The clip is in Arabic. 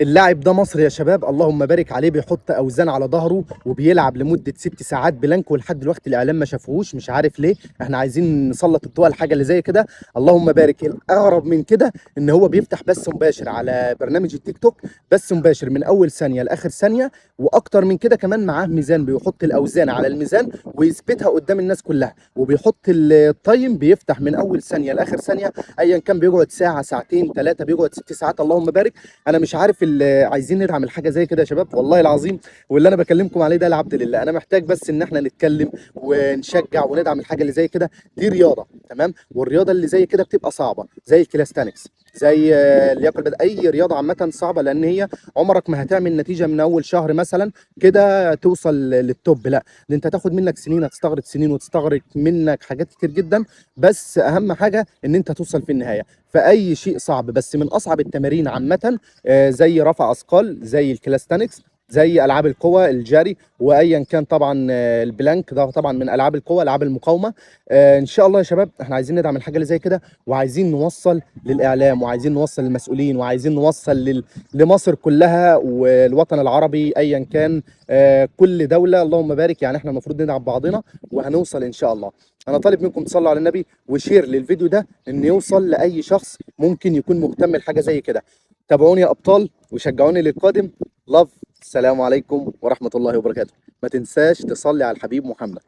اللاعب ده مصري يا شباب، اللهم بارك عليه، بيحط اوزان على ظهره وبيلعب لمده 6 ساعات بلانك، ولحد دلوقتي الاعلام ما شافوهوش، مش عارف ليه. احنا عايزين نسلط الضوء على الحاجه اللي زي كده. اللهم بارك. الاغرب من كده ان هو بيفتح بث مباشر على برنامج التيك توك، بث مباشر من اول ثانيه لاخر ثانيه، واكتر من كده كمان معاه ميزان، بيحط الاوزان على الميزان ويثبتها قدام الناس كلها، وبيحط التايم، بيفتح من اول ثانيه لاخر ثانيه، ايا كان بيقعد ساعه ساعتين ثلاثه، بيقعد 6 ساعات. اللهم بارك. انا مش عارف اللي عايزين ندعم الحاجه زي كده يا شباب، والله العظيم. واللي انا بكلمكم عليه ده العبد لله. انا محتاج بس ان احنا نتكلم ونشجع وندعم الحاجه اللي زي كده. دي رياضه تمام، والرياضه اللي زي كده بتبقى صعبه، زي الكلاستانكس، زي اللياقه البدنيه. اي رياضه عامه صعبه، لان هي عمرك ما هتعمل نتيجه من اول شهر مثلا كده توصل للتوب. لا، ده انت هتاخد منك سنين، هتستغرق سنين وتستغرق منك حاجات كتير جدا، بس اهم حاجه ان انت توصل في النهايه. فاي شيء صعب، بس من اصعب التمارين عامه زي رفع اثقال، زي الكلاستانكس، زي العاب القوى، الجري، وايا كان طبعا البلانك ده طبعا من العاب القوى، العاب المقاومه. ان شاء الله يا شباب احنا عايزين ندعم الحاجه اللي زي كده، وعايزين نوصل للاعلام، وعايزين نوصل للمسؤولين، وعايزين نوصل لمصر كلها والوطن العربي ايا كان، كل دوله. اللهم بارك. يعني احنا المفروض ندعم بعضنا وهنوصل ان شاء الله. انا طالب منكم تصلوا على النبي وشير للفيديو ده ان يوصل لاي شخص ممكن يكون مهتم لحاجه زي كده. تابعوني يا ابطال وشجعوني للقادم. لاف. السلام عليكم ورحمه الله وبركاته. ما تنساش تصلي على الحبيب محمد.